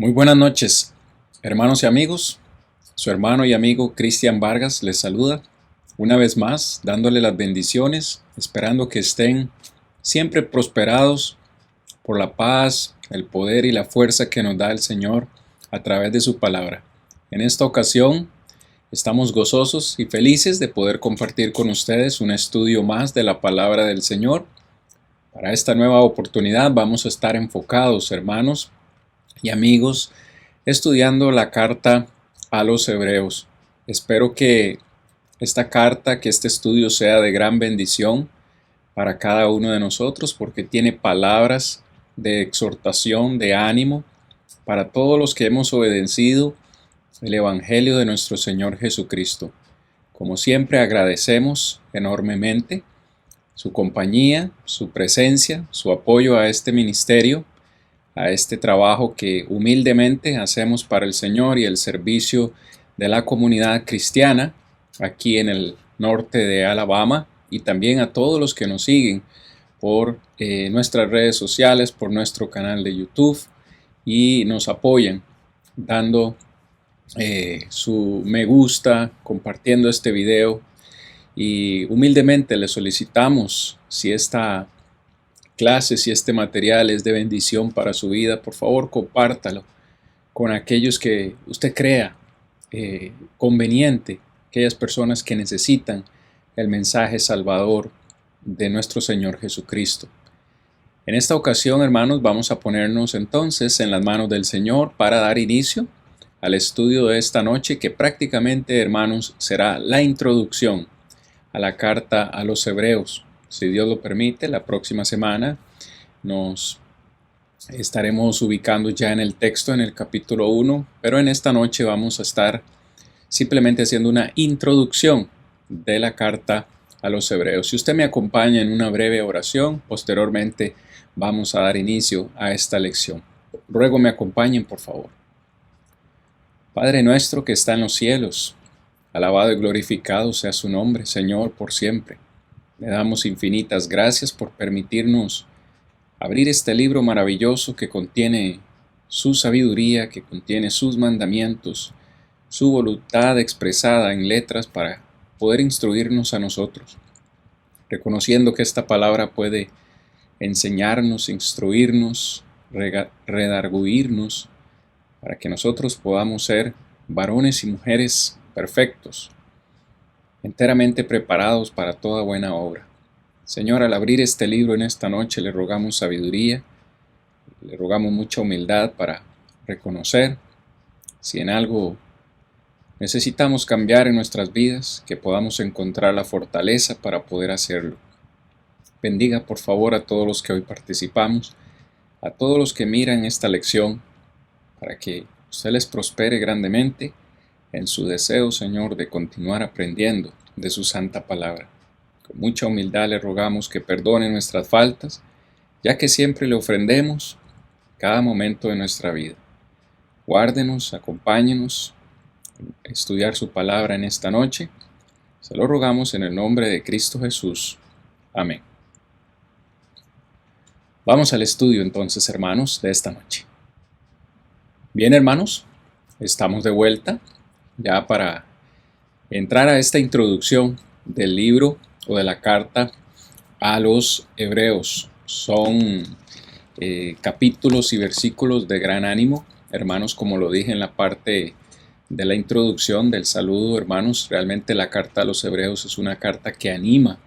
Muy buenas noches, hermanos y amigos. Su hermano y amigo Cristian Vargas les saluda una vez más, dándole las bendiciones, esperando que estén siempre prosperados por la paz, el poder y la fuerza que nos da el Señor a través de su palabra. En esta ocasión, estamos gozosos y felices de poder compartir con ustedes un estudio más de la palabra del Señor. Para esta nueva oportunidad vamos a estar enfocados, hermanos y amigos, estudiando la carta a los Hebreos. Espero que que este estudio sea de gran bendición para cada uno de nosotros, porque tiene palabras de exhortación, de ánimo, para todos los que hemos obedecido el Evangelio de nuestro Señor Jesucristo. Como siempre, agradecemos enormemente su compañía, su presencia, su apoyo a este ministerio, a este trabajo que humildemente hacemos para el Señor y el servicio de la comunidad cristiana aquí en el norte de Alabama, y también a todos los que nos siguen por nuestras redes sociales, por nuestro canal de YouTube, y nos apoyan dando su me gusta, compartiendo este video, y humildemente le solicitamos, si esta clase, si este material es de bendición para su vida, por favor compártalo con aquellos que usted crea conveniente, aquellas personas que necesitan el mensaje salvador de nuestro Señor Jesucristo. En esta ocasión, hermanos, vamos a ponernos entonces en las manos del Señor para dar inicio al estudio de esta noche, que prácticamente, hermanos, será la introducción a la carta a los Hebreos. Si Dios lo permite, la próxima semana nos estaremos ubicando ya en el texto, en el capítulo 1, pero en esta noche vamos a estar simplemente haciendo una introducción de la carta a los Hebreos. Si usted me acompaña en una breve oración, posteriormente vamos a dar inicio a esta lección. Ruego me acompañen, por favor. Padre nuestro que está en los cielos, alabado y glorificado sea su nombre, Señor, por siempre. Le damos infinitas gracias por permitirnos abrir este libro maravilloso que contiene su sabiduría, que contiene sus mandamientos, su voluntad expresada en letras para poder instruirnos a nosotros, reconociendo que esta palabra puede enseñarnos, instruirnos, redarguirnos, para que nosotros podamos ser varones y mujeres perfectos, enteramente preparados para toda buena obra. Señor, al abrir este libro en esta noche le rogamos sabiduría, le rogamos mucha humildad para reconocer si en algo necesitamos cambiar en nuestras vidas, que podamos encontrar la fortaleza para poder hacerlo. Bendiga por favor a todos los que hoy participamos, a todos los que miran esta lección, para que usted les prospere grandemente en su deseo, Señor, de continuar aprendiendo de su santa palabra. Con mucha humildad le rogamos que perdone nuestras faltas, ya que siempre le ofrendemos cada momento de nuestra vida. Guárdenos, acompáñenos a estudiar su palabra en esta noche. Se lo rogamos en el nombre de Cristo Jesús. Amén. Vamos al estudio entonces, hermanos, de esta noche. Bien, hermanos, estamos de vuelta ya para entrar a esta introducción del libro o de la carta a los Hebreos. Son capítulos y versículos de gran ánimo, hermanos, como lo dije en la parte de la introducción del saludo, hermanos. Realmente la carta a los Hebreos es una carta que anima.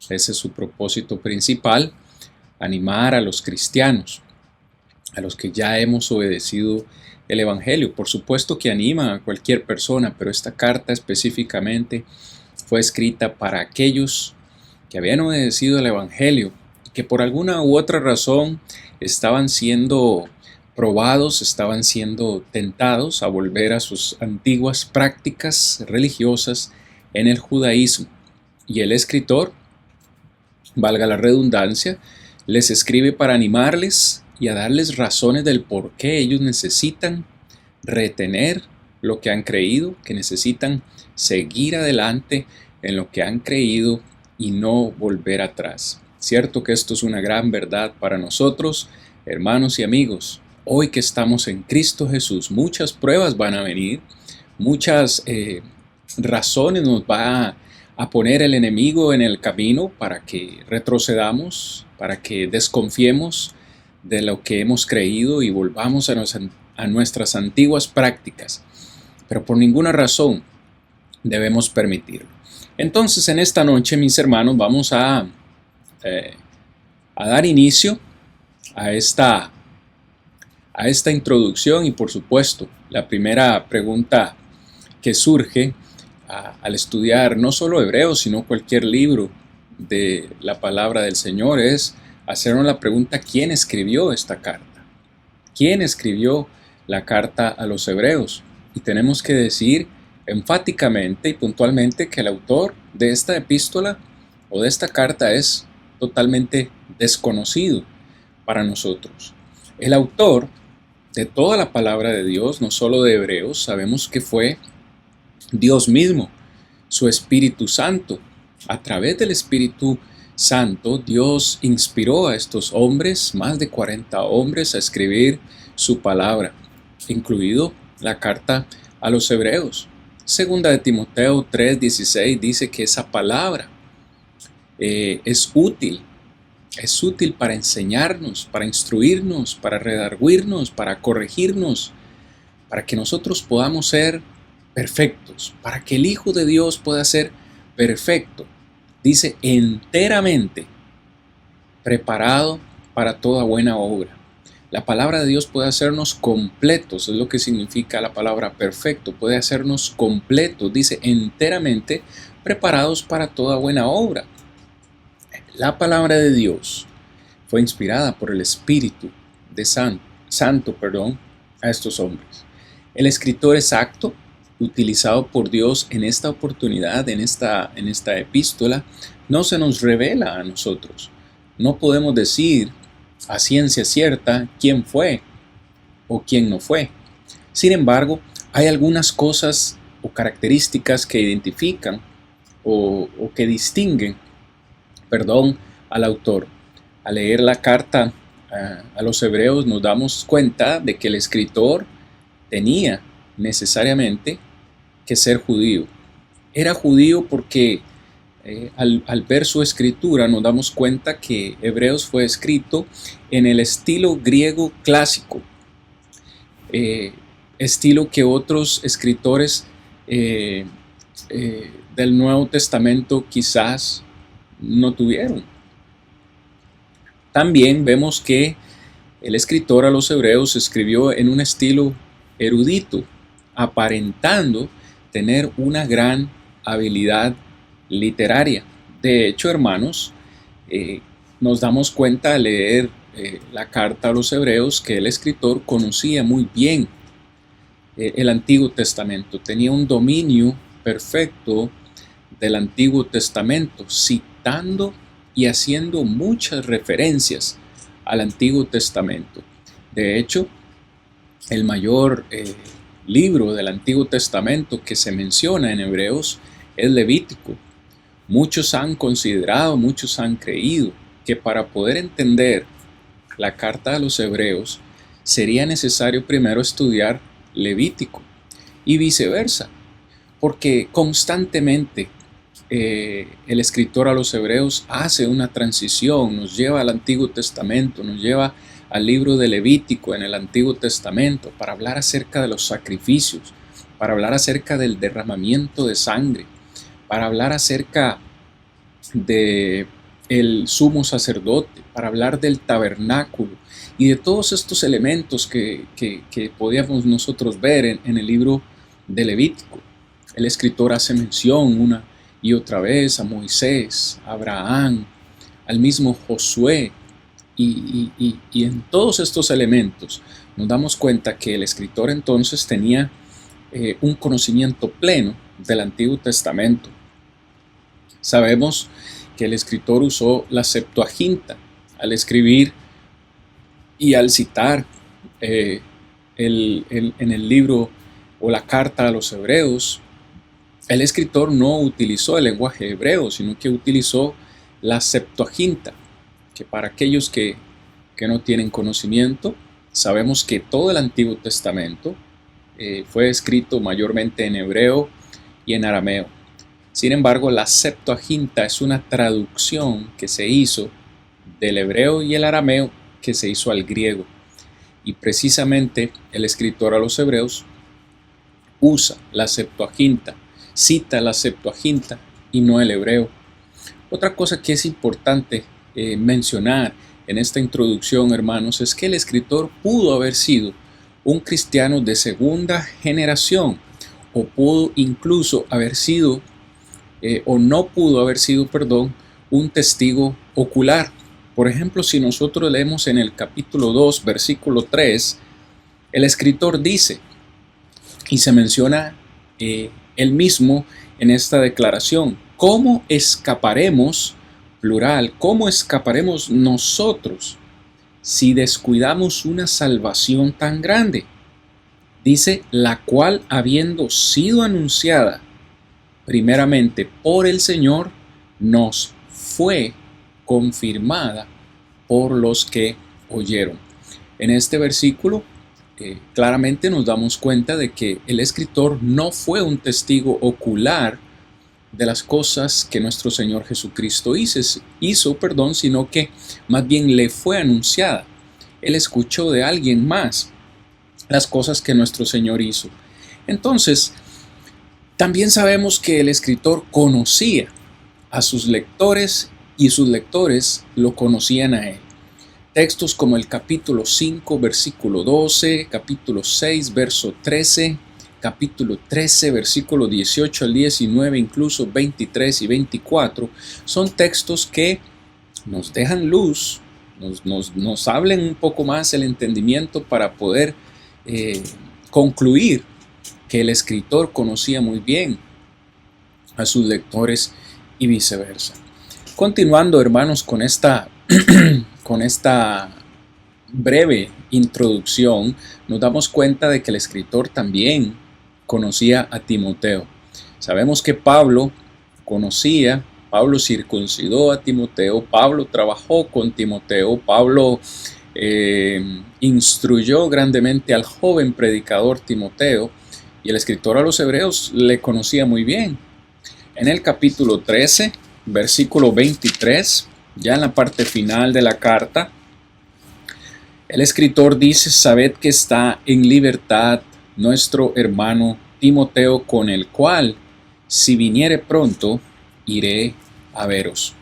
Ese es su propósito principal, animar a los cristianos, a los que ya hemos obedecido el Evangelio. Por supuesto que anima a cualquier persona, pero esta carta específicamente fue escrita para aquellos que habían obedecido el Evangelio y que por alguna u otra razón estaban siendo probados, estaban siendo tentados a volver a sus antiguas prácticas religiosas en el judaísmo. Y el escritor, valga la redundancia, les escribe para animarles y a darles razones del por qué ellos necesitan retener lo que han creído, que necesitan seguir adelante en lo que han creído y no volver atrás. Cierto que esto es una gran verdad para nosotros, hermanos y amigos, hoy que estamos en Cristo Jesús, muchas pruebas van a venir, muchas razones nos va a poner el enemigo en el camino para que retrocedamos, para que desconfiemos de lo que hemos creído y volvamos a nuestras antiguas prácticas. Pero por ninguna razón debemos permitirlo. Entonces, en esta noche, mis hermanos, vamos a dar inicio a esta introducción y, por supuesto, la primera pregunta que surge al estudiar no solo Hebreos, sino cualquier libro de la palabra del Señor es hacernos la pregunta: ¿quién escribió esta carta? ¿Quién escribió la carta a los Hebreos? Y tenemos que decir enfáticamente y puntualmente que el autor de esta epístola o de esta carta es totalmente desconocido para nosotros. El autor de toda la palabra de Dios, no solo de Hebreos, sabemos que fue Dios mismo, su Espíritu Santo. A través del Espíritu Santo, Dios inspiró a estos hombres, más de 40 hombres, a escribir su palabra, incluido la carta a los Hebreos. Segunda de Timoteo 3:16 dice que esa palabra es útil para enseñarnos, para instruirnos, para redarguirnos, para corregirnos, para que nosotros podamos ser perfectos, para que el Hijo de Dios pueda ser perfecto. Dice enteramente preparado para toda buena obra. La palabra de Dios puede hacernos completos, es lo que significa la palabra perfecto, puede hacernos completos, dice enteramente preparados para toda buena obra. La palabra de Dios fue inspirada por el Espíritu de Santo a estos hombres. El escritor exacto utilizado por Dios en esta oportunidad, en esta epístola, no se nos revela a nosotros. No podemos decir a ciencia cierta quién fue o quién no fue. Sin embargo, hay algunas cosas o características que identifican o que distinguen al autor. Al leer la carta a los Hebreos nos damos cuenta de que el escritor tenía necesariamente que ser judío. Era judío porque al ver su escritura nos damos cuenta que Hebreos fue escrito en el estilo griego clásico, estilo que otros escritores del Nuevo Testamento quizás no tuvieron. También vemos que el escritor a los Hebreos escribió en un estilo erudito, aparentando tener una gran habilidad literaria. De hecho, hermanos, nos damos cuenta al leer la carta a los Hebreos que el escritor conocía muy bien el Antiguo Testamento, tenía un dominio perfecto del Antiguo Testamento, citando y haciendo muchas referencias al Antiguo Testamento. De hecho, el mayor libro del Antiguo Testamento que se menciona en Hebreos es Levítico. Muchos han considerado, muchos han creído que para poder entender la carta a los Hebreos sería necesario primero estudiar Levítico y viceversa, porque constantemente el escritor a los Hebreos hace una transición, nos lleva al Antiguo Testamento, nos lleva al libro de Levítico en el Antiguo Testamento para hablar acerca de los sacrificios, para hablar acerca del derramamiento de sangre, para hablar acerca de el sumo sacerdote, para hablar del tabernáculo y de todos estos elementos que podíamos nosotros ver en el libro de Levítico. El escritor hace mención una y otra vez a Moisés, a Abraham, al mismo Josué, y en todos estos elementos nos damos cuenta que el escritor entonces tenía un conocimiento pleno del Antiguo Testamento. Sabemos que el escritor usó la Septuaginta al escribir y al citar en el libro o la carta a los Hebreos. El escritor no utilizó el lenguaje hebreo, sino que utilizó la Septuaginta, que para aquellos que no tienen conocimiento, Sabemos que todo el Antiguo Testamento fue escrito mayormente en hebreo y en arameo. Sin embargo, la Septuaginta es una traducción que se hizo del hebreo y el arameo que se hizo al griego. Y precisamente el escritor a los hebreos usa la Septuaginta, cita la Septuaginta y no el hebreo. Otra cosa que es importante mencionar en esta introducción, hermanos, es que el escritor pudo haber sido un cristiano de segunda generación, o pudo incluso haber sido, o no pudo haber sido, perdón, un testigo ocular. Por ejemplo, si nosotros leemos en el capítulo 2, versículo 3, el escritor dice, y se menciona él mismo en esta declaración, ¿cómo escaparemos, plural, cómo escaparemos nosotros si descuidamos una salvación tan grande? Dice, la cual habiendo sido anunciada primeramente por el Señor, nos fue confirmada por los que oyeron. En este versículo claramente nos damos cuenta de que el escritor no fue un testigo ocular de las cosas que nuestro Señor Jesucristo hizo, sino que más bien le fue anunciada. Él escuchó de alguien más las cosas que nuestro Señor hizo. Entonces, también sabemos que el escritor conocía a sus lectores y sus lectores lo conocían a él. Textos como el capítulo 5, versículo 12, capítulo 6, verso 13, capítulo 13, versículo 18 al 19, incluso 23 y 24, son textos que nos dejan luz, nos hablen un poco más el entendimiento para poder concluir que el escritor conocía muy bien a sus lectores y viceversa. Continuando, hermanos, con esta breve introducción, nos damos cuenta de que el escritor también conocía a Timoteo. Sabemos que Pablo circuncidó a Timoteo, Pablo trabajó con Timoteo, Pablo instruyó grandemente al joven predicador Timoteo, y el escritor a los hebreos le conocía muy bien. En el capítulo 13, versículo 23, ya en la parte final de la carta, el escritor dice, sabed que está en libertad nuestro hermano Timoteo, con el cual, si viniere pronto, iré a veros.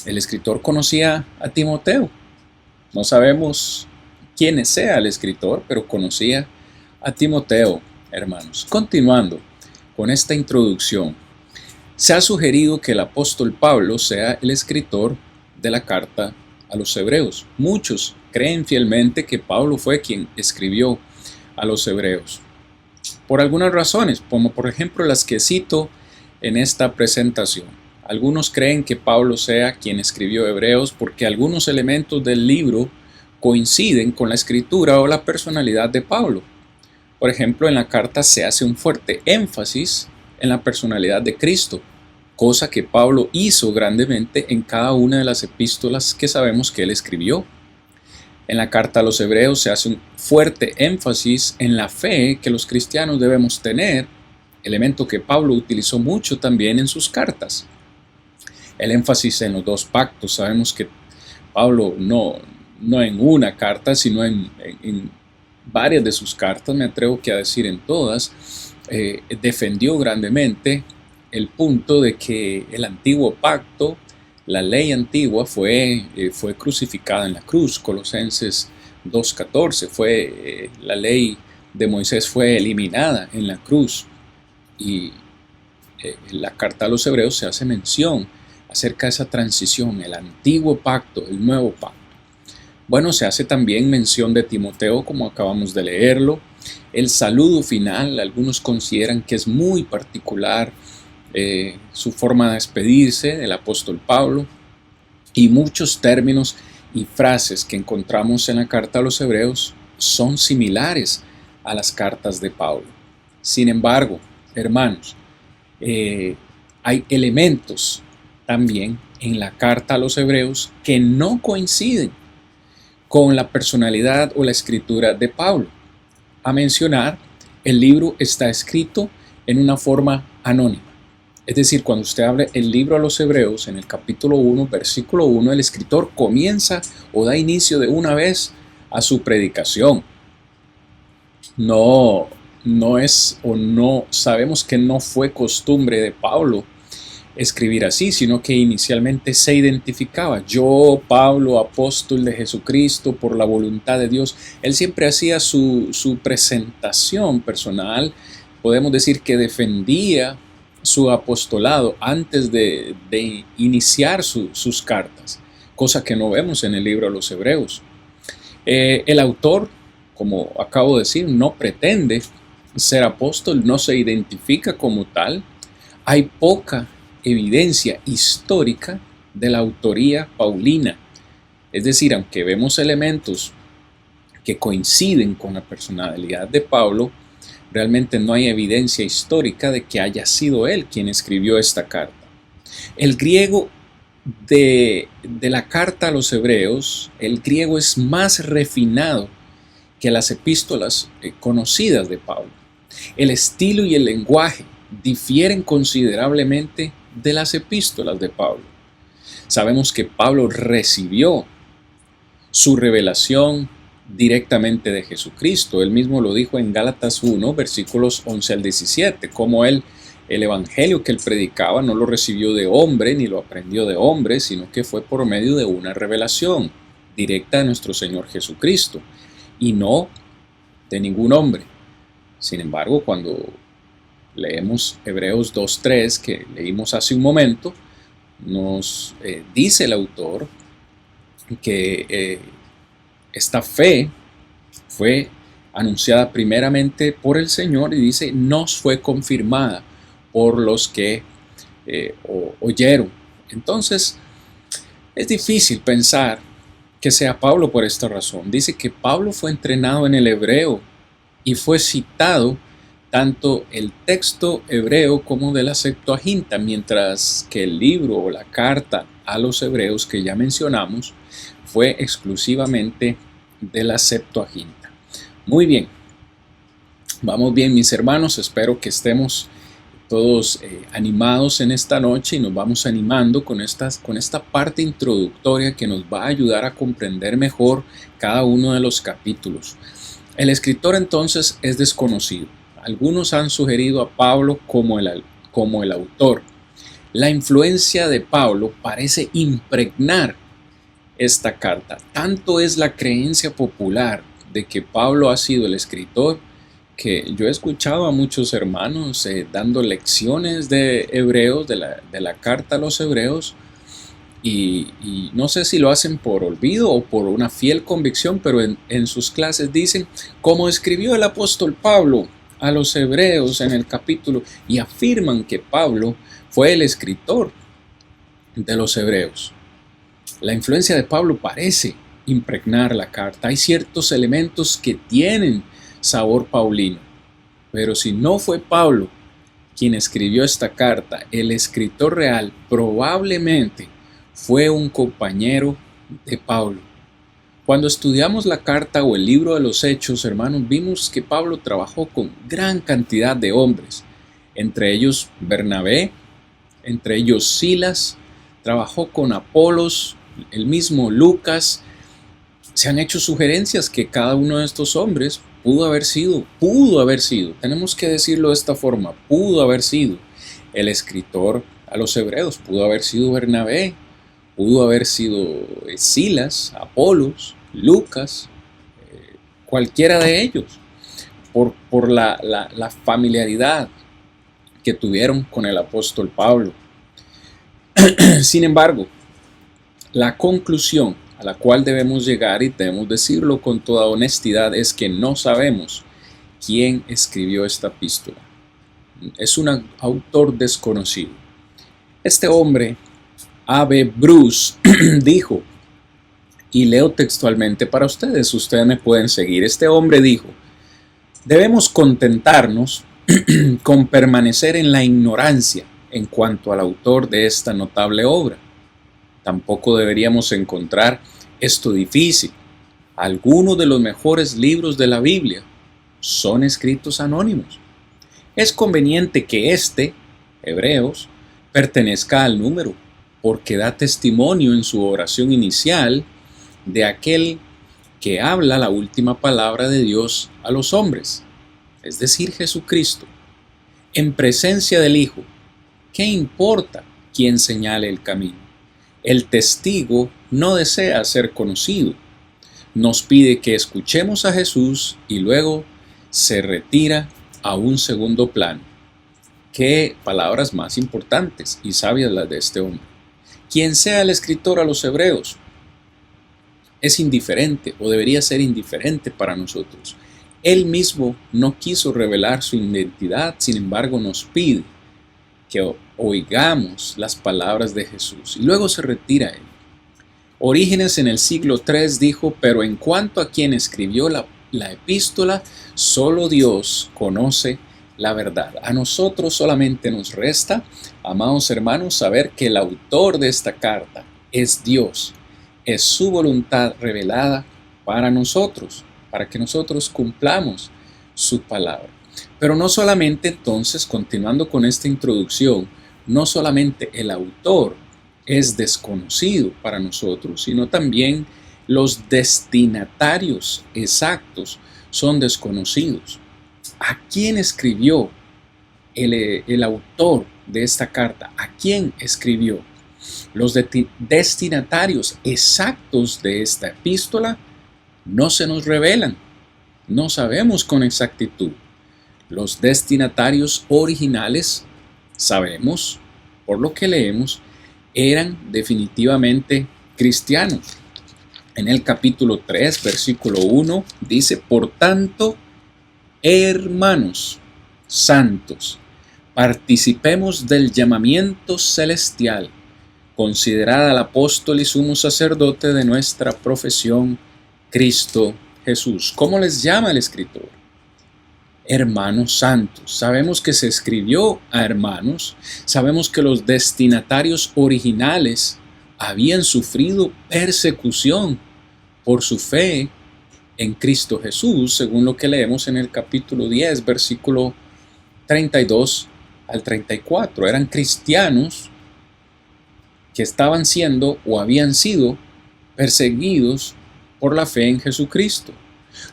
El escritor conocía a Timoteo. No sabemos quién sea el escritor, pero conocía a Timoteo, hermanos. Continuando con esta introducción, se ha sugerido que el apóstol Pablo sea el escritor de la carta a los hebreos. Muchos creen fielmente que Pablo fue quien escribió a los hebreos, por algunas razones, como por ejemplo las que cito en esta presentación. Algunos creen que Pablo sea quien escribió Hebreos porque algunos elementos del libro coinciden con la escritura o la personalidad de Pablo. Por ejemplo, en la carta se hace un fuerte énfasis en la personalidad de Cristo, cosa que Pablo hizo grandemente en cada una de las epístolas que sabemos que él escribió. En la carta a los Hebreos se hace un fuerte énfasis en la fe que los cristianos debemos tener, elemento que Pablo utilizó mucho también en sus cartas. El énfasis en los dos pactos, sabemos que Pablo no en una carta, sino en varias de sus cartas, me atrevo que a decir en todas, defendió grandemente el punto de que el antiguo pacto, la ley antigua fue crucificada en la cruz. Colosenses 2:14, la ley de Moisés fue eliminada en la cruz, y en la carta a los Hebreos se hace mención acerca de esa transición, el antiguo pacto, el nuevo pacto. Bueno, se hace también mención de Timoteo, como acabamos de leerlo. El saludo final, algunos consideran que es muy particular su forma de despedirse del apóstol Pablo, y muchos términos y frases que encontramos en la carta a los Hebreos son similares a las cartas de Pablo. Sin embargo, hermanos, hay elementos también en la carta a los Hebreos que no coinciden con la personalidad o la escritura de Pablo. A mencionar, el libro está escrito en una forma anónima. Es decir, cuando usted abre el libro a los Hebreos, en el capítulo 1, versículo 1, el escritor comienza o da inicio de una vez a su predicación. No sabemos que no fue costumbre de Pablo escribir así, sino que inicialmente se identificaba: yo, Pablo, apóstol de Jesucristo, por la voluntad de Dios. Él siempre hacía su presentación personal. Podemos decir que defendía su apostolado antes de iniciar sus cartas, cosa que no vemos en el libro de los Hebreos. El autor, como acabo de decir, no pretende ser apóstol, no se identifica como tal. Hay poca evidencia histórica de la autoría paulina. Es decir, aunque vemos elementos que coinciden con la personalidad de Pablo, realmente no hay evidencia histórica de que haya sido él quien escribió esta carta. El griego de la carta a los Hebreos, el griego es más refinado que las epístolas conocidas de Pablo. El estilo y el lenguaje difieren considerablemente de las epístolas de Pablo. Sabemos que Pablo recibió su revelación directamente de Jesucristo. Él mismo lo dijo en Gálatas 1, versículos 11 al 17, como el evangelio que él predicaba no lo recibió de hombre ni lo aprendió de hombre, sino que fue por medio de una revelación directa de nuestro Señor Jesucristo y no de ningún hombre. Sin embargo, cuando leemos Hebreos 2:3, que leímos hace un momento, nos dice el autor que esta fe fue anunciada primeramente por el Señor, y dice, nos fue confirmada por los que oyeron. Entonces, es difícil pensar que sea Pablo por esta razón. Dice que Pablo fue entrenado en el hebreo y fue citado tanto el texto hebreo como de la Septuaginta, mientras que el libro o la carta a los hebreos que ya mencionamos fue exclusivamente de la Septuaginta. Muy bien, vamos bien, mis hermanos, espero que estemos todos animados en esta noche, y nos vamos animando con esta parte introductoria que nos va a ayudar a comprender mejor cada uno de los capítulos. El escritor entonces es desconocido. Algunos han sugerido a Pablo como el autor. La influencia de Pablo parece impregnar esta carta. Tanto es la creencia popular de que Pablo ha sido el escritor, que yo he escuchado a muchos hermanos dando lecciones de Hebreos, de la carta a los Hebreos, y no sé si lo hacen por olvido o por una fiel convicción, pero en sus clases dicen, como escribió el apóstol Pablo a los Hebreos en el capítulo, y afirman que Pablo fue el escritor de los Hebreos. La influencia de Pablo parece impregnar la carta. Hay ciertos elementos que tienen sabor paulino, pero si no fue Pablo quien escribió esta carta, el escritor real probablemente fue un compañero de Pablo. Cuando estudiamos la carta o el libro de los Hechos, hermanos, vimos que Pablo trabajó con gran cantidad de hombres, entre ellos Bernabé, entre ellos Silas, trabajó con Apolos, el mismo Lucas. Se han hecho sugerencias que cada uno de estos hombres pudo haber sido, tenemos que decirlo de esta forma, pudo haber sido el escritor a los Hebreos, pudo haber sido Bernabé, pudo haber sido Silas, Apolos, Lucas, cualquiera de ellos, por la familiaridad que tuvieron con el apóstol Pablo. Sin embargo, la conclusión a la cual debemos llegar, y debemos decirlo con toda honestidad, es que no sabemos quién escribió esta epístola. Es un autor desconocido. Este hombre, A.B. Bruce, dijo, y leo textualmente para ustedes me pueden seguir. Este hombre dijo, debemos contentarnos con permanecer en la ignorancia en cuanto al autor de esta notable obra. Tampoco deberíamos encontrar esto difícil. Algunos de los mejores libros de la Biblia son escritos anónimos. Es conveniente que Hebreos, pertenezca al número, porque da testimonio en su oración inicial de aquel que habla la última palabra de Dios a los hombres, es decir, Jesucristo, en presencia del Hijo. ¿Qué importa quién señale el camino? El testigo no desea ser conocido. Nos pide que escuchemos a Jesús y luego se retira a un segundo plano. Qué palabras más importantes y sabias las de este hombre. Quien sea el escritor a los hebreos es indiferente o debería ser indiferente para nosotros. Él mismo no quiso revelar su identidad, sin embargo nos pide que oigamos las palabras de Jesús y luego se retira él. Orígenes en el siglo III dijo: pero en cuanto a quien escribió la epístola, solo Dios conoce la verdad. A nosotros solamente nos resta, amados hermanos, saber que el autor de esta carta es Dios. Es su voluntad revelada para nosotros, para que nosotros cumplamos su palabra. Pero no solamente entonces, continuando con esta introducción, no solamente el autor es desconocido para nosotros, sino también los destinatarios exactos son desconocidos. ¿A quién escribió el autor de esta carta? ¿A quién escribió? Los destinatarios exactos de esta epístola no se nos revelan, no sabemos con exactitud. Los destinatarios originales, sabemos, por lo que leemos, eran definitivamente cristianos. En el capítulo 3, versículo 1, dice: por tanto, hermanos santos, participemos del llamamiento celestial, considerad al apóstol y sumo sacerdote de nuestra profesión, Cristo Jesús. ¿Cómo les llama el escritor? Hermanos santos. Sabemos que se escribió a hermanos, sabemos que los destinatarios originales habían sufrido persecución por su fe en Cristo Jesús, según lo que leemos en el capítulo 10, versículo 32 al 34. Eran cristianos que estaban siendo o habían sido perseguidos por la fe en Jesucristo.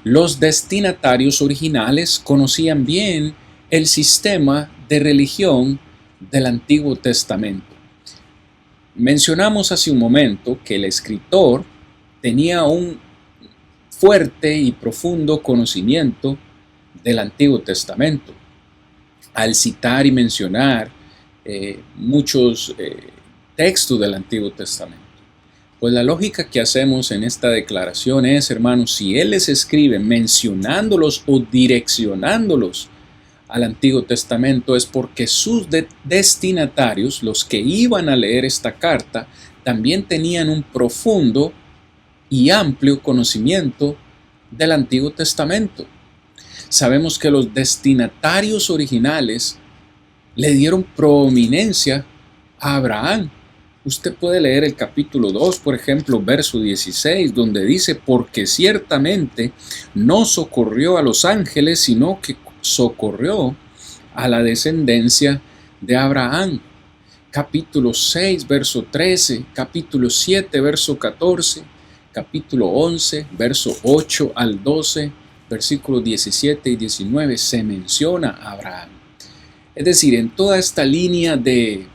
Los destinatarios originales conocían bien el sistema de religión del Antiguo Testamento. Mencionamos hace un momento que el escritor tenía un fuerte y profundo conocimiento del Antiguo Testamento. Al citar y mencionar muchos textos del Antiguo Testamento. Pues la lógica que hacemos en esta declaración es, hermanos, si él les escribe mencionándolos o direccionándolos al Antiguo Testamento, es porque sus destinatarios, los que iban a leer esta carta, también tenían un profundo y amplio conocimiento del Antiguo Testamento. Sabemos que los destinatarios originales le dieron prominencia a Abraham. Usted puede leer el capítulo 2, por ejemplo, verso 16, donde dice: porque ciertamente no socorrió a los ángeles, sino que socorrió a la descendencia de Abraham. Capítulo 6, verso 13, capítulo 7, verso 14, capítulo 11, verso 8 al 12, versículos 17 y 19, se menciona a Abraham. Es decir, en toda esta línea de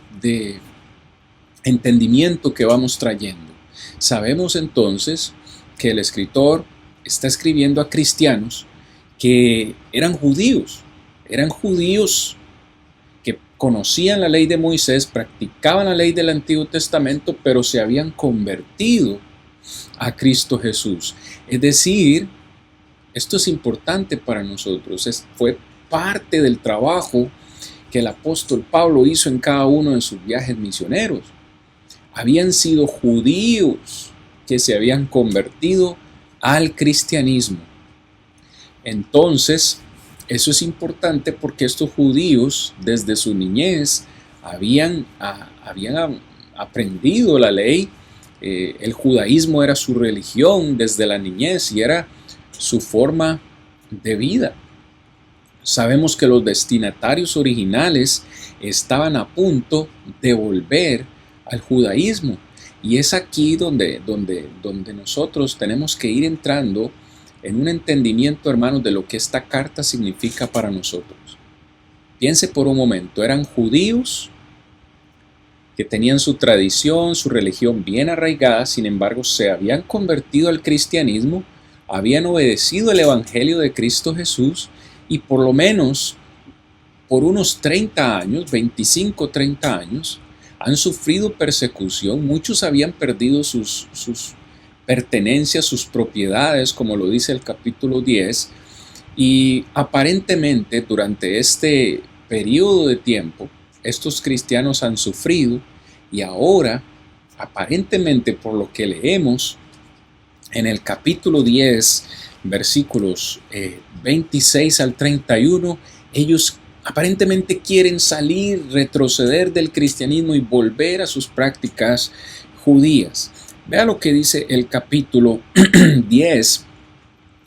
entendimiento que vamos trayendo, sabemos entonces que el escritor está escribiendo a cristianos que eran judíos que conocían la ley de Moisés, practicaban la ley del Antiguo Testamento, pero se habían convertido a Cristo Jesús. Es decir, esto es importante para nosotros, fue parte del trabajo que el apóstol Pablo hizo en cada uno de sus viajes misioneros. Habían sido judíos que se habían convertido al cristianismo. Entonces, eso es importante porque estos judíos desde su niñez habían aprendido la ley el judaísmo era su religión desde la niñez y era su forma de vida. Sabemos que los destinatarios originales estaban a punto de volver al judaísmo. Y es aquí donde nosotros tenemos que ir entrando en un entendimiento, hermanos, de lo que esta carta significa para nosotros. Piense por un momento, eran judíos que tenían su tradición, su religión bien arraigada, sin embargo se habían convertido al cristianismo, habían obedecido el evangelio de Cristo Jesús y por lo menos por unos 30 años, 25, 30 años, han sufrido persecución. Muchos habían perdido sus pertenencias, sus propiedades, como lo dice el capítulo 10, y aparentemente durante este periodo de tiempo, estos cristianos han sufrido y ahora, aparentemente por lo que leemos en el capítulo 10, versículos 26 al 31, ellos aparentemente quieren salir, retroceder del cristianismo y volver a sus prácticas judías. Vea lo que dice el capítulo 10,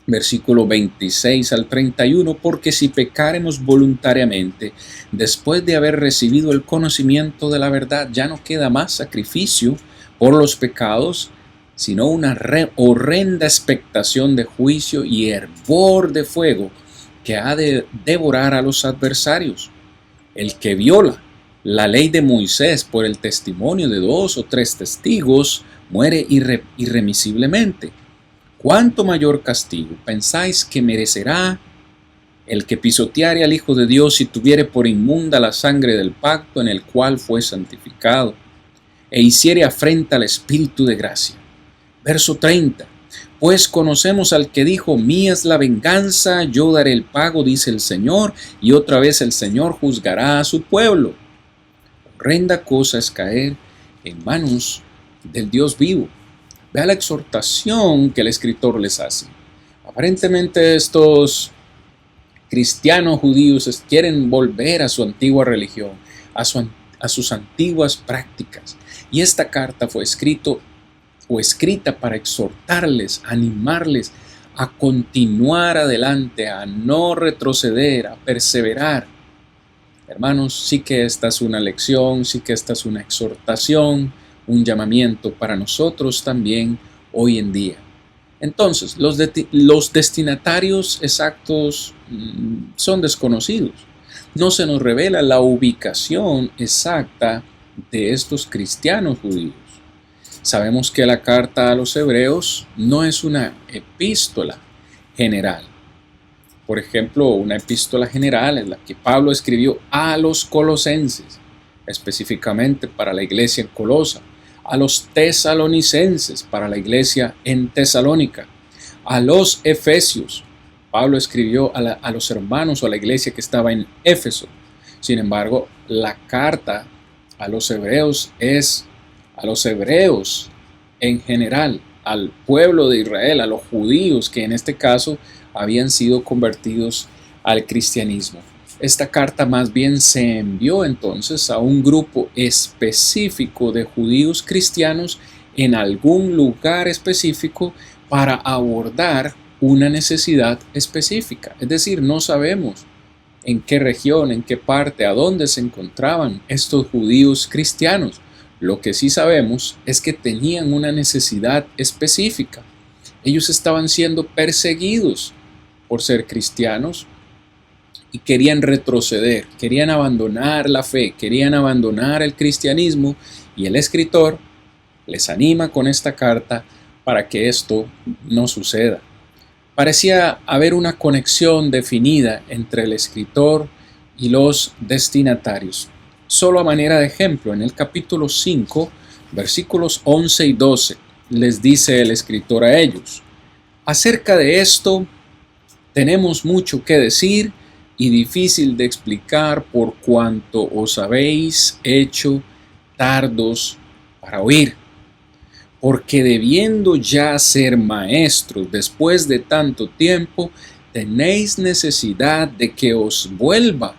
versículo 26 al 31, porque si pecaremos voluntariamente, después de haber recibido el conocimiento de la verdad, ya no queda más sacrificio por los pecados, sino una horrenda expectación de juicio y hervor de fuego que ha de devorar a los adversarios. El que viola la ley de Moisés por el testimonio de 2 o 3 testigos muere irremisiblemente. ¿Cuánto mayor castigo pensáis que merecerá el que pisoteare al Hijo de Dios y tuviere por inmunda la sangre del pacto en el cual fue santificado, e hiciere afrenta al Espíritu de gracia? Verso 30. Pues conocemos al que dijo, mía es la venganza, yo daré el pago, dice el Señor, y otra vez el Señor juzgará a su pueblo. Horrenda cosa es caer en manos del Dios vivo. Vea la exhortación que el escritor les hace. Aparentemente estos cristianos judíos quieren volver a su antigua religión, a sus antiguas prácticas. Y esta carta fue escrita para exhortarles, animarles a continuar adelante, a no retroceder, a perseverar. Hermanos, sí que esta es una lección, sí que esta es una exhortación, un llamamiento para nosotros también hoy en día. Entonces, los destinatarios exactos son desconocidos. No se nos revela la ubicación exacta de estos cristianos judíos. Sabemos que la carta a los hebreos no es una epístola general. Por ejemplo, una epístola general es la que Pablo escribió a los colosenses, específicamente para la iglesia en Colosa, a los tesalonicenses para la iglesia en Tesalónica, a los efesios. Pablo escribió a los hermanos o a la iglesia que estaba en Éfeso. Sin embargo, la carta a los hebreos es a los hebreos en general, al pueblo de Israel, a los judíos que en este caso habían sido convertidos al cristianismo. Esta carta más bien se envió entonces a un grupo específico de judíos cristianos en algún lugar específico para abordar una necesidad específica. Es decir, no sabemos en qué región, en qué parte, a dónde se encontraban estos judíos cristianos. Lo que sí sabemos es que tenían una necesidad específica. Ellos estaban siendo perseguidos por ser cristianos y querían retroceder, querían abandonar la fe, querían abandonar el cristianismo, y el escritor les anima con esta carta para que esto no suceda. Parecía haber una conexión definida entre el escritor y los destinatarios. Solo a manera de ejemplo, en el capítulo 5, versículos 11 y 12, les dice el escritor a ellos: acerca de esto tenemos mucho que decir y difícil de explicar por cuanto os habéis hecho tardos para oír. Porque debiendo ya ser maestros después de tanto tiempo, tenéis necesidad de que os vuelva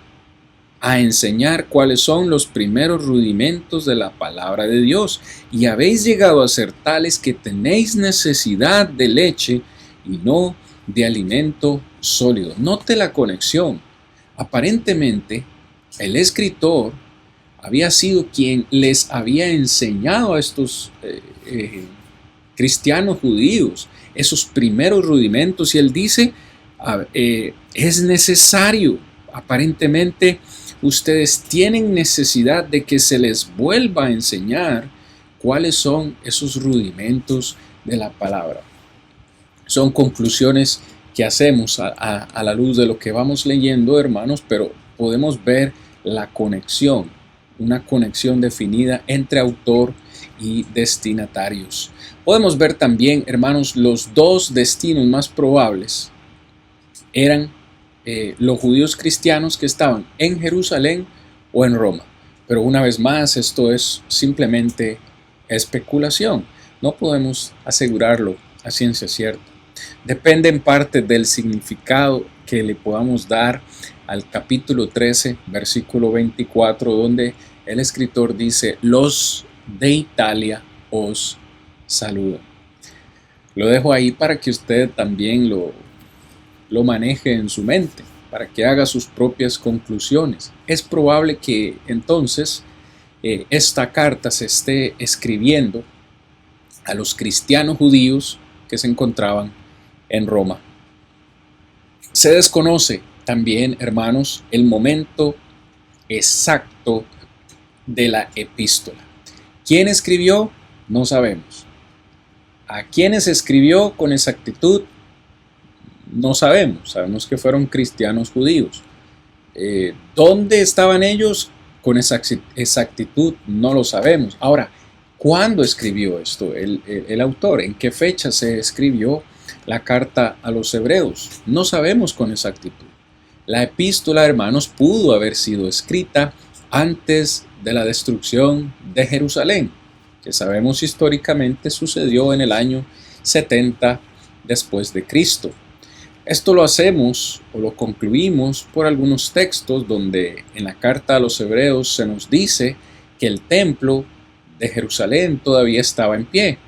a enseñar cuáles son los primeros rudimentos de la palabra de Dios, y habéis llegado a ser tales que tenéis necesidad de leche y no de alimento sólido. Note la conexión. Aparentemente, el escritor había sido quien les había enseñado a estos cristianos judíos esos primeros rudimentos, y él dice, es necesario, aparentemente ustedes tienen necesidad de que se les vuelva a enseñar cuáles son esos rudimentos de la palabra. Son conclusiones que hacemos a la luz de lo que vamos leyendo, hermanos, pero podemos ver la conexión, una conexión definida entre autor y destinatarios. Podemos ver también, hermanos, los dos destinos más probables eran los judíos cristianos que estaban en Jerusalén o en Roma. Pero una vez más, esto es simplemente especulación. No podemos asegurarlo a ciencia cierta. Depende en parte del significado que le podamos dar al capítulo 13, versículo 24, donde el escritor dice: los de Italia os saludan. Lo dejo ahí para que usted también lo maneje en su mente, para que haga sus propias conclusiones. Es probable que entonces esta carta se esté escribiendo a los cristianos judíos que se encontraban en Roma. Se desconoce también, hermanos, el momento exacto de la epístola. ¿Quién escribió? No sabemos. ¿A quiénes escribió con exactitud? No sabemos. Sabemos que fueron cristianos judíos. ¿Dónde estaban ellos? Con exactitud no lo sabemos. Ahora, ¿cuándo escribió esto el autor? ¿En qué fecha se escribió la carta a los hebreos? No sabemos con exactitud. La epístola, hermanos, pudo haber sido escrita antes de la destrucción de Jerusalén, que sabemos históricamente sucedió en el año 70 después de Cristo. Esto lo hacemos o lo concluimos por algunos textos donde en la carta a los hebreos se nos dice que el templo de Jerusalén todavía estaba en pie.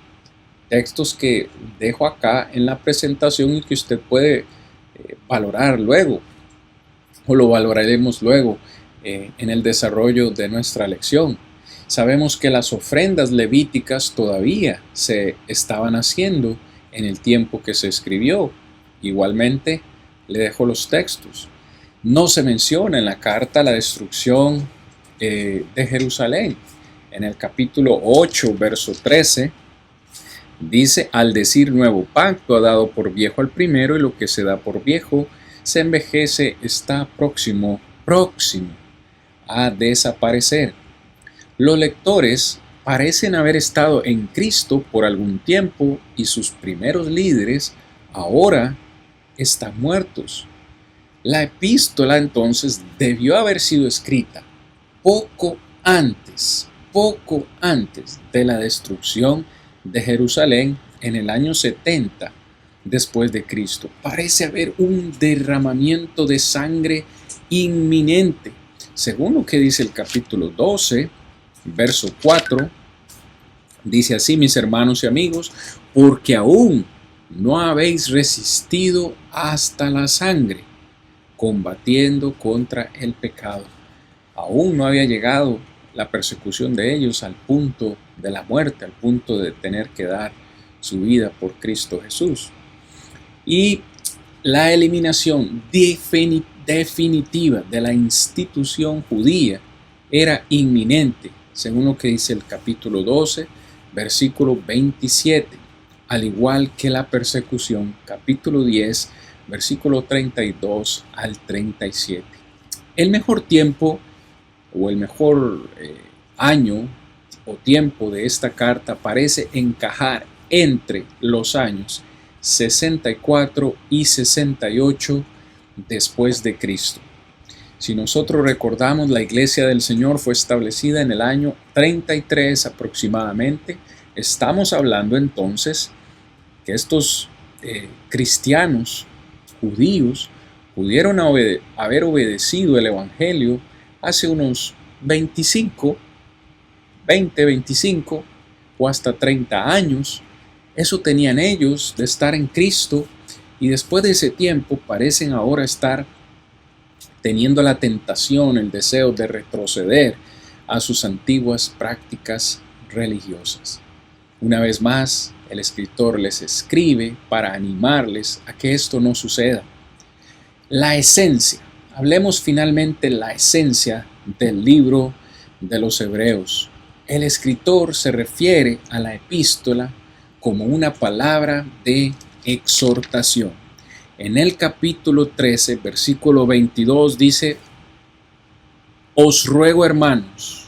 Textos que dejo acá en la presentación y que usted puede valorar luego, o lo valoraremos luego en el desarrollo de nuestra lección. Sabemos que las ofrendas levíticas todavía se estaban haciendo en el tiempo que se escribió. Igualmente, le dejo los textos. No se menciona en la carta la destrucción de Jerusalén. En el capítulo 8, verso 13, dice: al decir nuevo pacto, ha dado por viejo al primero, y lo que se da por viejo se envejece, está próximo a desaparecer. Los lectores parecen haber estado en Cristo por algún tiempo y sus primeros líderes ahora están muertos. La epístola entonces debió haber sido escrita poco antes de la destrucción de Jerusalén en el año 70 después de Cristo. Parece haber un derramamiento de sangre inminente. Según lo que dice el capítulo 12, verso 4, dice así: mis hermanos y amigos, porque aún no habéis resistido hasta la sangre, combatiendo contra el pecado. Aún no había llegado la persecución de ellos al punto de la muerte, al punto de tener que dar su vida por Cristo Jesús. Y la eliminación definitiva de la institución judía era inminente, según lo que dice el capítulo 12, versículo 27, al igual que la persecución, capítulo 10, versículo 32 al 37. El mejor tiempo o el mejor año o tiempo de esta carta parece encajar entre los años 64 y 68 después de Cristo. Si nosotros recordamos, la Iglesia del Señor fue establecida en el año 33 aproximadamente. Estamos hablando entonces que estos cristianos judíos pudieron haber obedecido el Evangelio hace unos 25, 20, 25 o hasta 30 años. Eso tenían ellos de estar en Cristo, y después de ese tiempo parecen ahora estar teniendo la tentación, el deseo de retroceder a sus antiguas prácticas religiosas. Una vez más, el escritor les escribe para animarles a que esto no suceda. La esencia, hablemos finalmente la esencia del libro de los Hebreos. El escritor se refiere a la epístola como una palabra de exhortación. En el capítulo 13, versículo 22 dice: os ruego, hermanos,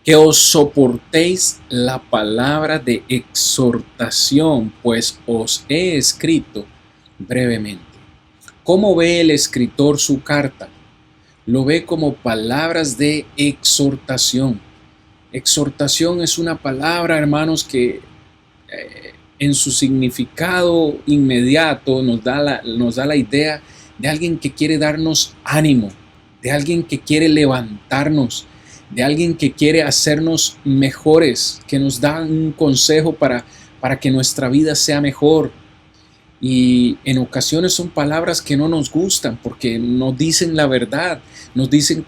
que os soportéis la palabra de exhortación, pues os he escrito brevemente. ¿Cómo ve el escritor su carta? Lo ve como palabras de exhortación. Exhortación es una palabra, hermanos, que en su significado inmediato nos da la idea de alguien que quiere darnos ánimo, de alguien que quiere levantarnos, de alguien que quiere hacernos mejores, que nos da un consejo para que nuestra vida sea mejor. Y en ocasiones son palabras que no nos gustan porque nos dicen la verdad, nos dicen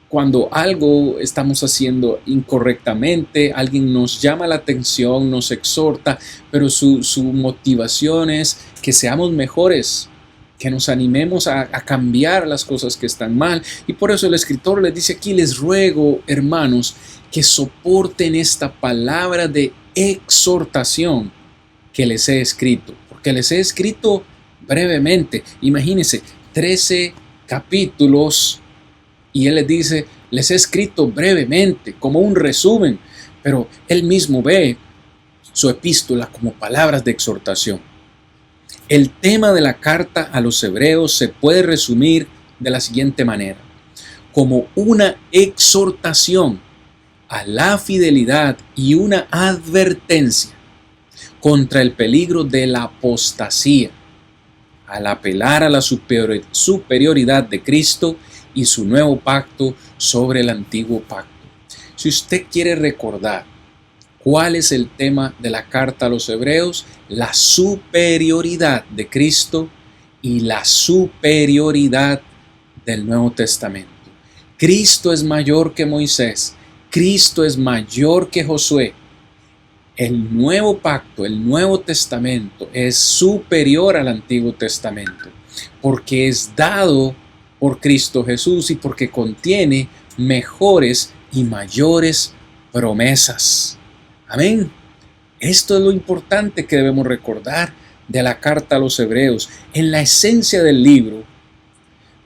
cuando algo estamos haciendo incorrectamente, alguien nos llama la atención, nos exhorta, pero su motivación es que seamos mejores, que nos animemos a cambiar las cosas que están mal. Y por eso el escritor les dice aquí: les ruego, hermanos, que soporten esta palabra de exhortación que les he escrito. Porque les he escrito brevemente. Imagínense, 13 capítulos. Y él les dice: les he escrito brevemente, como un resumen. Pero él mismo ve su epístola como palabras de exhortación. El tema de la carta a los hebreos se puede resumir de la siguiente manera: como una exhortación a la fidelidad y una advertencia contra el peligro de la apostasía, al apelar a la superioridad de Cristo y su nuevo pacto sobre el antiguo pacto. Si usted quiere recordar cuál es el tema de la carta a los hebreos, la superioridad de Cristo y la superioridad del Nuevo Testamento. Cristo es mayor que Moisés, Cristo es mayor que Josué. El nuevo pacto, el Nuevo Testamento es superior al Antiguo Testamento porque es dado por Cristo Jesús y porque contiene mejores y mayores promesas. Amén. Esto es lo importante que debemos recordar de la carta a los hebreos. En la esencia del libro,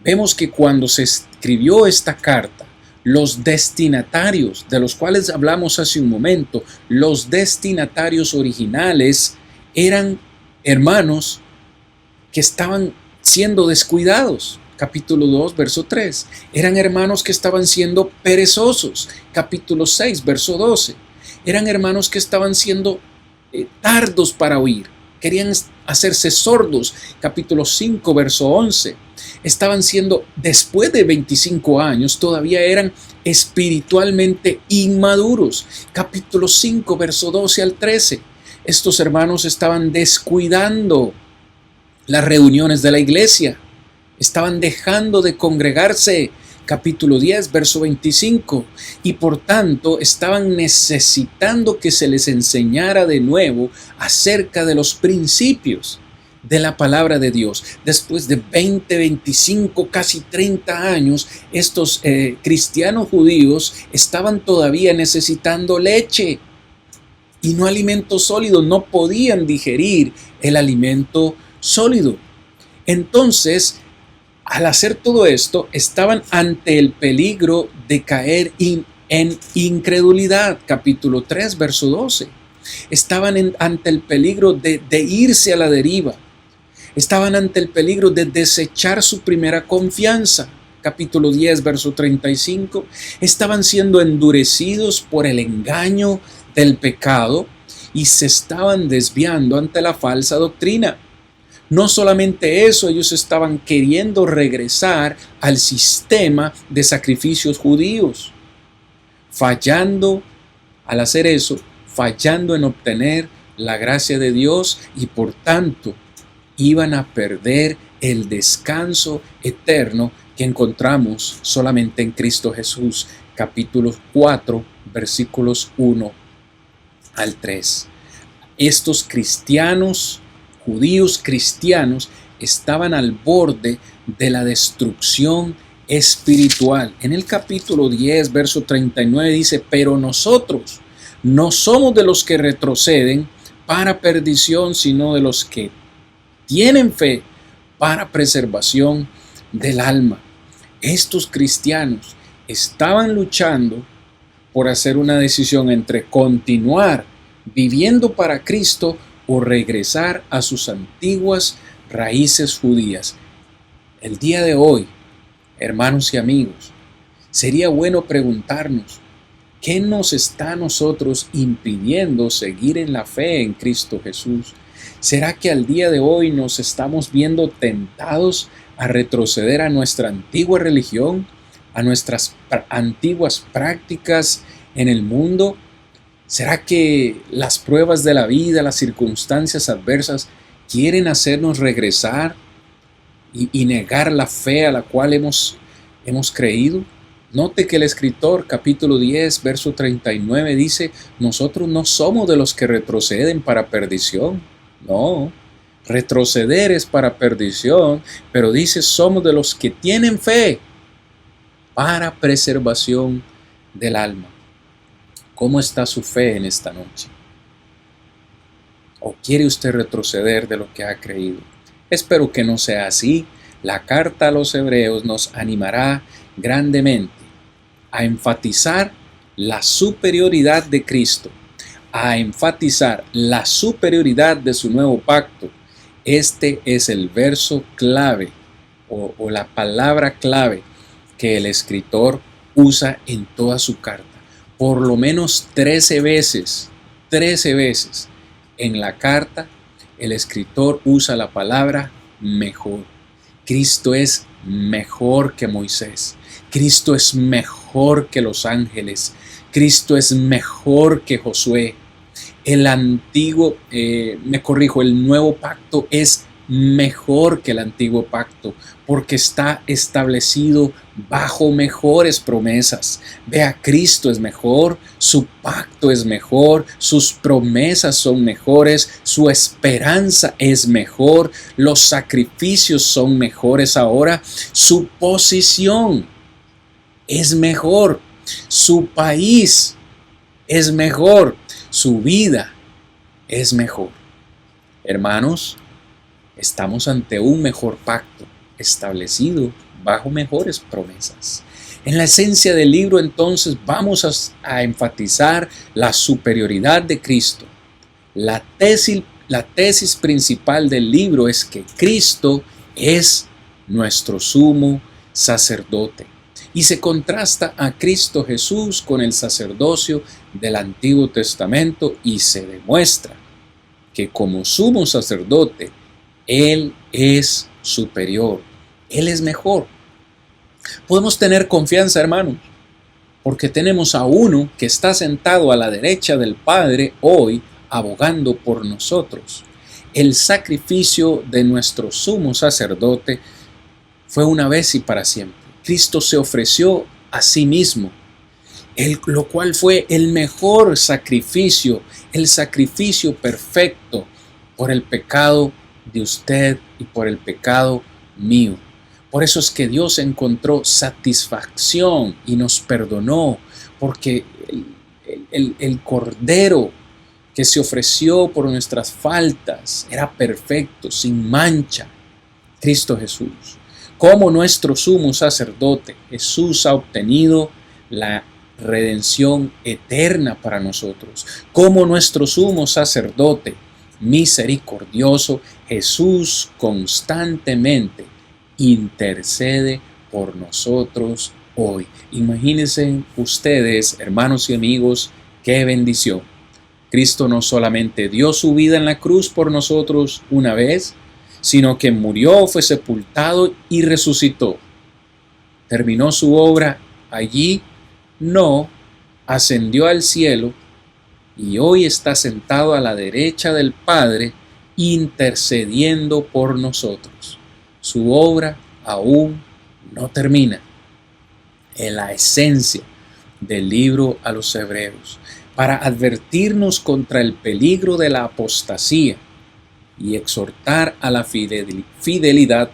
vemos que cuando se escribió esta carta, los destinatarios, de los cuales hablamos hace un momento, los destinatarios originales eran hermanos que estaban siendo descuidados. Capítulo 2, verso 3. Eran hermanos que estaban siendo perezosos. Capítulo 6, verso 12. Eran hermanos que estaban siendo tardos para oír. Querían hacerse sordos. Capítulo 5, verso 11. Estaban siendo, después de 25 años, todavía eran espiritualmente inmaduros. Capítulo 5, verso 12 al 13. Estos hermanos estaban descuidando las reuniones de la iglesia. Estaban dejando de congregarse. Capítulo 10, verso 25. Y por tanto estaban necesitando que se les enseñara de nuevo acerca de los principios de la palabra de Dios. Después de 20, 25, casi 30 años, estos cristianos judíos estaban todavía necesitando leche y no alimento sólido. No podían digerir el alimento sólido. Entonces, al hacer todo esto, estaban ante el peligro de caer en incredulidad. Capítulo 3, verso 12. Estaban ante el peligro de irse a la deriva. Estaban ante el peligro de desechar su primera confianza. Capítulo 10, verso 35. Estaban siendo endurecidos por el engaño del pecado y se estaban desviando ante la falsa doctrina. No solamente eso, ellos estaban queriendo regresar al sistema de sacrificios judíos, fallando al hacer eso, fallando en obtener la gracia de Dios y por tanto iban a perder el descanso eterno que encontramos solamente en Cristo Jesús. Capítulo 4, versículos 1 al 3. Estos cristianos, judíos cristianos, estaban al borde de la destrucción espiritual. En el capítulo 10, verso 39 dice, pero nosotros no somos de los que retroceden para perdición, sino de los que tienen fe para preservación del alma. Estos cristianos estaban luchando por hacer una decisión entre continuar viviendo para Cristo o regresar a sus antiguas raíces judías. El día de hoy, hermanos y amigos, sería bueno preguntarnos, ¿qué nos está a nosotros impidiendo seguir en la fe en Cristo Jesús? ¿Será que al día de hoy nos estamos viendo tentados a retroceder a nuestra antigua religión, a nuestras antiguas prácticas en el mundo? ¿Será que las pruebas de la vida, las circunstancias adversas quieren hacernos regresar y negar la fe a la cual hemos creído? Note que el escritor, capítulo 10, verso 39, dice, nosotros no somos de los que retroceden para perdición. No, retroceder es para perdición, pero dice, somos de los que tienen fe para preservación del alma. ¿Cómo está su fe en esta noche? ¿O quiere usted retroceder de lo que ha creído? Espero que no sea así. La carta a los Hebreos nos animará grandemente a enfatizar la superioridad de Cristo, a enfatizar la superioridad de su nuevo pacto. Este es el verso clave o la palabra clave que el escritor usa en toda su carta. Por lo menos 13 veces en la carta el escritor usa la palabra mejor. Cristo es mejor que Moisés. Cristo es mejor que los ángeles. Cristo es mejor que Josué. El nuevo pacto es mejor que el antiguo pacto, porque está establecido bajo mejores promesas. Vea, Cristo es mejor, su pacto es mejor, sus promesas son mejores, su esperanza es mejor, los sacrificios son mejores ahora, su posición es mejor, su país es mejor, su vida es mejor. Hermanos, estamos ante un mejor pacto establecido bajo mejores promesas. En la esencia del libro, entonces, vamos a enfatizar la superioridad de Cristo. La tesis principal del libro es que Cristo es nuestro sumo sacerdote. Y se contrasta a Cristo Jesús con el sacerdocio del Antiguo Testamento y se demuestra que como sumo sacerdote, Él es superior, Él es mejor. Podemos tener confianza, hermanos, porque tenemos a uno que está sentado a la derecha del Padre hoy, abogando por nosotros. El sacrificio de nuestro sumo sacerdote fue una vez y para siempre. Cristo se ofreció a sí mismo, lo cual fue el mejor sacrificio, el sacrificio perfecto por el pecado de usted y por el pecado mío. Por eso es que Dios encontró satisfacción y nos perdonó, porque el Cordero que se ofreció por nuestras faltas era perfecto, sin mancha, Cristo Jesús. Como nuestro sumo sacerdote, Jesús ha obtenido la redención eterna para nosotros. Como nuestro sumo sacerdote misericordioso, Jesús constantemente intercede por nosotros hoy. Imagínense ustedes, hermanos y amigos, qué bendición. Cristo no solamente dio su vida en la cruz por nosotros una vez, sino que murió, fue sepultado y resucitó. Terminó su obra allí, no, ascendió al cielo y hoy está sentado a la derecha del Padre, intercediendo por nosotros. Su obra aún no termina. En la esencia del libro a los Hebreos, para advertirnos contra el peligro de la apostasía y exhortar a la fidelidad,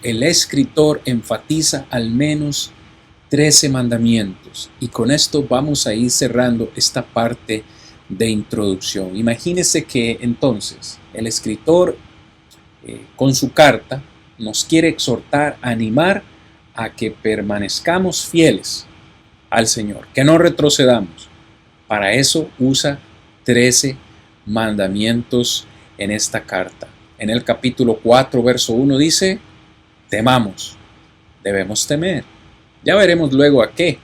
el escritor enfatiza al menos 13 mandamientos. Y con esto vamos a ir cerrando esta parte de introducción. Imagínense que entonces el escritor con su carta nos quiere exhortar, animar a que permanezcamos fieles al Señor, que no retrocedamos. Para eso usa 13 mandamientos en esta carta. En el capítulo 4, verso 1 dice, temamos, debemos temer. Ya veremos luego a qué.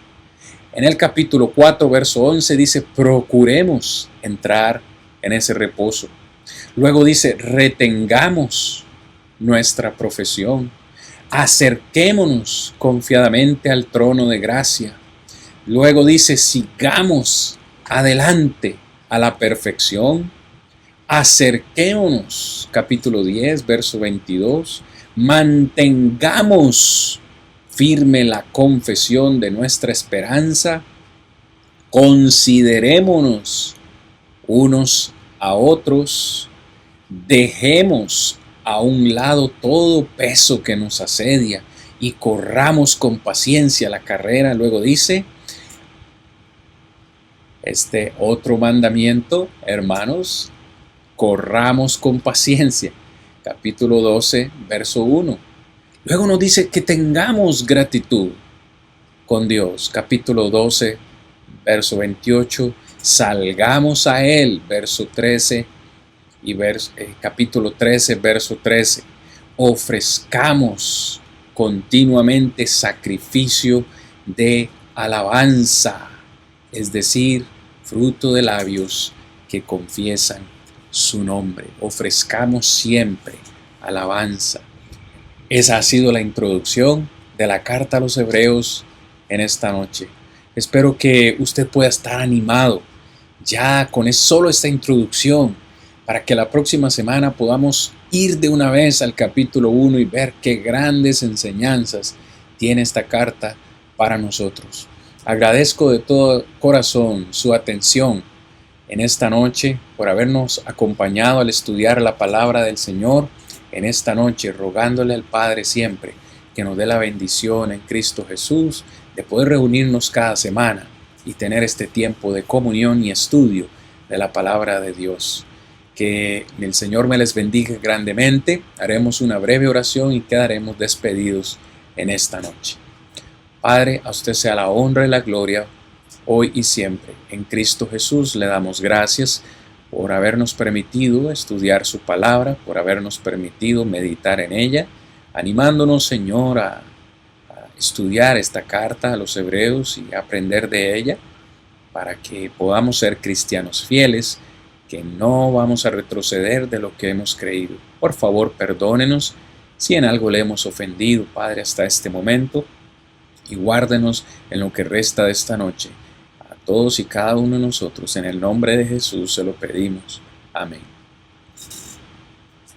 En el capítulo 4, verso 11 dice, procuremos entrar en ese reposo. Luego dice, retengamos nuestra profesión. Acerquémonos confiadamente al trono de gracia. Luego dice, sigamos adelante a la perfección. Acerquémonos, capítulo 10, verso 22. Mantengamos firme la confesión de nuestra esperanza. Considerémonos unos a otros. Dejemos a un lado todo peso que nos asedia y corramos con paciencia la carrera. Luego dice, este otro mandamiento, hermanos, corramos con paciencia. Capítulo 12, verso 1. Luego nos dice que tengamos gratitud con Dios. Capítulo 12, verso 28. Salgamos a Él, verso 13. Y capítulo 13, verso 13. Ofrezcamos continuamente sacrificio de alabanza, es decir, fruto de labios que confiesan su nombre. Ofrezcamos siempre alabanza. Esa ha sido la introducción de la carta a los Hebreos en esta noche. Espero que usted pueda estar animado ya con solo esta introducción, para que la próxima semana podamos ir de una vez al capítulo 1 y ver qué grandes enseñanzas tiene esta carta para nosotros. Agradezco de todo corazón su atención en esta noche por habernos acompañado al estudiar la palabra del Señor en esta noche, rogándole al Padre siempre que nos dé la bendición en Cristo Jesús de poder reunirnos cada semana y tener este tiempo de comunión y estudio de la palabra de Dios. Que el Señor me les bendiga grandemente. Haremos una breve oración y quedaremos despedidos en esta noche. Padre, a usted sea la honra y la gloria, hoy y siempre. En Cristo Jesús le damos gracias por habernos permitido estudiar su palabra, por habernos permitido meditar en ella, animándonos, Señor, a estudiar esta carta a los Hebreos y aprender de ella, para que podamos ser cristianos fieles, que no vamos a retroceder de lo que hemos creído. Por favor, perdónenos si en algo le hemos ofendido, Padre, hasta este momento, y guárdenos en lo que resta de esta noche. A todos y cada uno de nosotros, en el nombre de Jesús, se lo pedimos. Amén.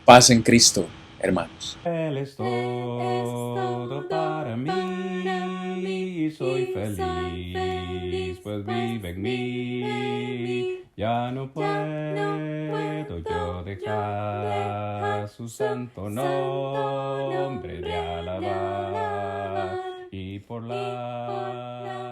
Paz en Cristo, hermanos. Él es todo para mí, soy feliz, pues vive en mí. Ya no puedo yo dejar su santo nombre de alabar, y por la